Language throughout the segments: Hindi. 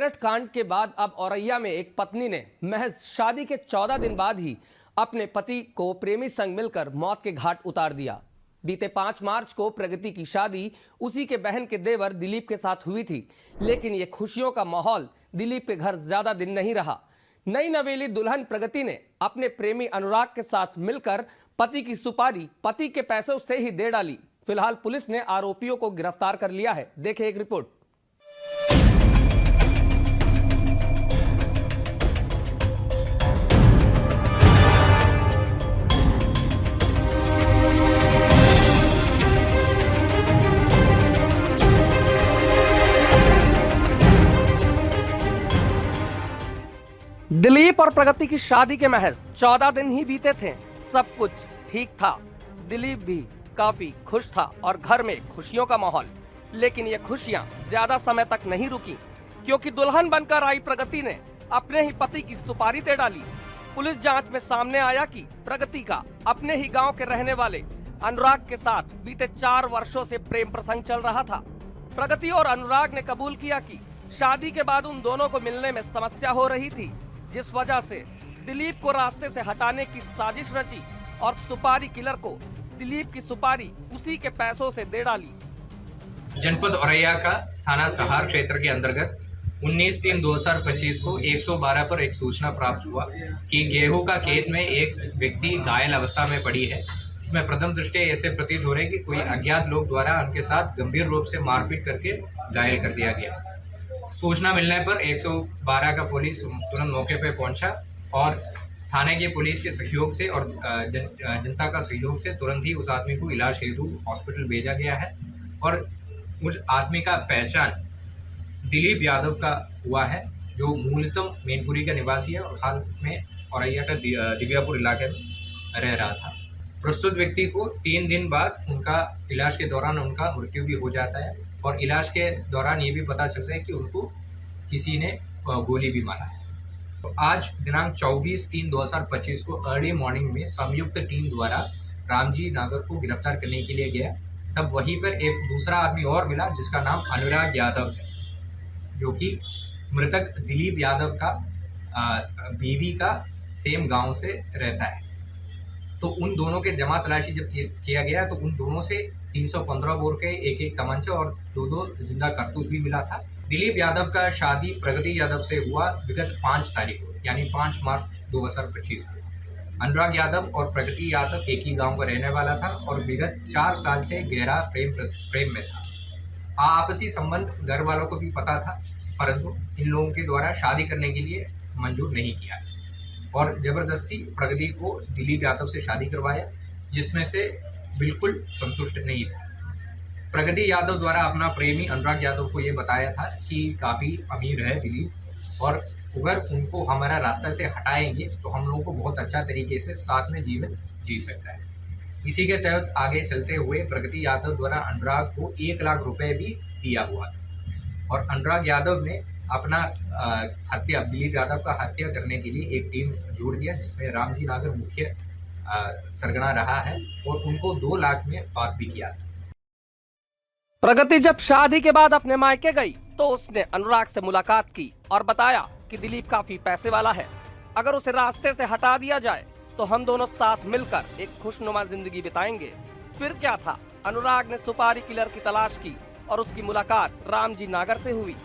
मेरठ कांड के बाद अब औरैया में एक पत्नी ने महज शादी के 14 दिन बाद ही अपने पति को प्रेमी संग मिलकर मौत के घाट उतार दिया। बीते 5 मार्च को प्रगति की शादी उसी के बहन के देवर दिलीप के साथ हुई थी, लेकिन ये खुशियों का माहौल दिलीप के घर ज्यादा दिन नहीं रहा। नई नवेली दुल्हन प्रगति ने अपने प्रेमी अनुराग के साथ मिलकर पति की सुपारी पति के पैसों से ही दे डाली। फिलहाल पुलिस ने आरोपियों को गिरफ्तार कर लिया है। देखें एक रिपोर्ट। दिलीप और प्रगति की शादी के महज 14 दिन ही बीते थे। सब कुछ ठीक था, दिलीप भी काफी खुश था और घर में खुशियों का माहौल। लेकिन ये खुशियां ज्यादा समय तक नहीं रुकी, क्योंकि दुल्हन बनकर आई प्रगति ने अपने ही पति की सुपारी दे डाली। पुलिस जांच में सामने आया कि प्रगति का अपने ही गांव के रहने वाले अनुराग के साथ बीते 4 वर्षों से प्रेम प्रसंग चल रहा था। प्रगति और अनुराग ने कबूल किया कि शादी के बाद उन दोनों को मिलने में समस्या हो रही थी, जिस वजह से दिलीप को रास्ते से हटाने की साजिश रची और सुपारी किलर को दिलीप की सुपारी उसी के पैसों से दे डाली। जनपद औरैया का थाना सहार क्षेत्र के अंतर्गत 19/3/2025 को 112 पर एक सूचना प्राप्त हुआ कि गेहूं का खेत में एक व्यक्ति घायल अवस्था में पड़ी है। इसमें प्रथम दृष्टया ऐसे प्रतीत हो रहे कि कोई अज्ञात लोग द्वारा उनके साथ गंभीर रूप से मारपीट करके घायल कर दिया गया। सूचना मिलने पर 112 का पुलिस तुरंत मौके पर पहुंचा और थाने के पुलिस के सहयोग से और जनता का सहयोग से तुरंत ही उस आदमी को इलाज हेतु हॉस्पिटल भेजा गया है। और उस आदमी का पहचान दिलीप यादव का हुआ है, जो मूलतः मैनपुरी का निवासी है और हाल में औरैया का दिव्यापुर इलाके में रह रहा था। प्रस्तुत व्यक्ति को 3 दिन बाद उनका इलाज के दौरान उनका मृत्यु भी हो जाता है और इलाज के दौरान ये भी पता चलता है कि उनको किसी ने गोली भी मारा है। तो आज दिनांक 24/3/2025 को अर्ली मॉर्निंग में संयुक्त टीम द्वारा रामजी नागर को गिरफ्तार करने के लिए गया। तब वहीं पर एक दूसरा आदमी और मिला जिसका नाम अनुराग यादव है, जो कि मृतक दिलीप यादव का बीवी का सेम गांव से रहता है। तो उन दोनों के जमा तलाशी जब किया गया तो उन दोनों से 315 बोर के एक तमंचा और 2 जिंदा कारतूस भी मिला था। दिलीप यादव का शादी प्रगति यादव से हुआ विगत 5 तारीख को, यानी 5 मार्च 2025 को। अनुराग यादव और प्रगति यादव एक ही गांव का रहने वाला था और विगत 4 साल से गहरा प्रेम में था। आपसी संबंध घर वालों को भी पता था, परंतु इन लोगों के द्वारा शादी करने के लिए मंजूर नहीं किया और जबरदस्ती प्रगति को दिलीप यादव से शादी करवाया, जिसमें से बिल्कुल संतुष्ट नहीं था। प्रगति यादव द्वारा अपना प्रेमी अनुराग यादव को ये बताया था कि काफ़ी अमीर है दिलीप और अगर उनको हमारा रास्ता से हटाएंगे तो हम लोगों को बहुत अच्छा तरीके से साथ में जीवन जी सकता है। इसी के तहत आगे चलते हुए प्रगति यादव द्वारा अनुराग को 1 लाख रुपए भी दिया हुआ था और अनुराग यादव ने अपना दिलीप यादव का हत्या करने के लिए एक टीम जोड़ दिया, जिसमें रामजी नागर मुख्य सरगना रहा है और उनको 2 लाख में बात भी किया था। प्रगति जब शादी के बाद अपने मायके गई तो उसने अनुराग से मुलाकात की और बताया कि दिलीप काफी पैसे वाला है, अगर उसे रास्ते से हटा दिया जाए तो हम दोनों साथ मिलकर एक खुशनुमा जिंदगी बिताएंगे। फिर क्या था, अनुराग ने सुपारी किलर की तलाश की और उसकी मुलाकात रामजी नागर से हुई,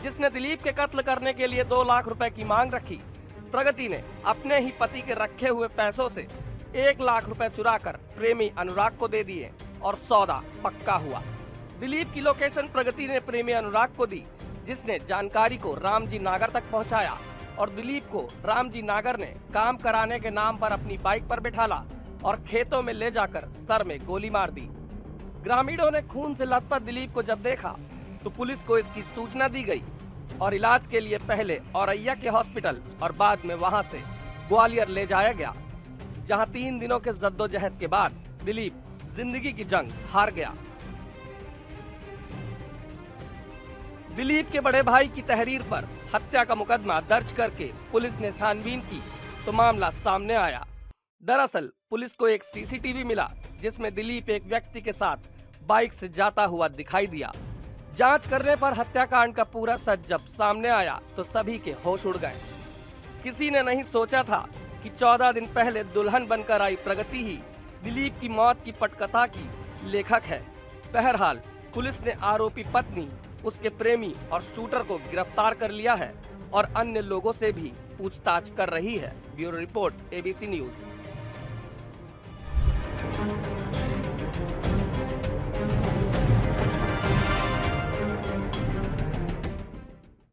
जिसने दिलीप के कत्ल करने के लिए 2 लाख रुपए की मांग रखी। प्रगति ने अपने ही पति के रखे हुए पैसों से 1 लाख रुपए चुराकर प्रेमी अनुराग को दे दिए और सौदा पक्का हुआ। दिलीप की लोकेशन प्रगति ने प्रेमी अनुराग को दी, जिसने जानकारी को रामजी नागर तक पहुंचाया और दिलीप को रामजी नागर ने काम कराने के नाम पर अपनी बाइक पर बिठाला और खेतों में ले जाकर सर में गोली मार दी। ग्रामीणों ने खून से लथपथ दिलीप को जब देखा तो पुलिस को इसकी सूचना दी गई और इलाज के लिए पहले औरैया के हॉस्पिटल और बाद में वहां से ग्वालियर ले जाया गया, जहां 3 दिनों के जद्दोजहद के बाद दिलीप जिंदगी की जंग हार गया। दिलीप के बड़े भाई की तहरीर पर हत्या का मुकदमा दर्ज करके पुलिस ने छानबीन की तो मामला सामने आया। दरअसल पुलिस को एक सीसीटीवी मिला, जिसमें दिलीप एक व्यक्ति के साथ बाइक से जाता हुआ दिखाई दिया, जांच करने पर हत्याकांड का पूरा सच जब सामने आया तो सभी के होश उड़ गए। किसी ने नहीं सोचा था कि 14 दिन पहले दुल्हन बनकर आई प्रगति ही दिलीप की मौत की पटकथा की लेखक है। बहरहाल पुलिस ने आरोपी पत्नी, उसके प्रेमी और शूटर को गिरफ्तार कर लिया है और अन्य लोगों से भी पूछताछ कर रही है। Bureau report, ABC news.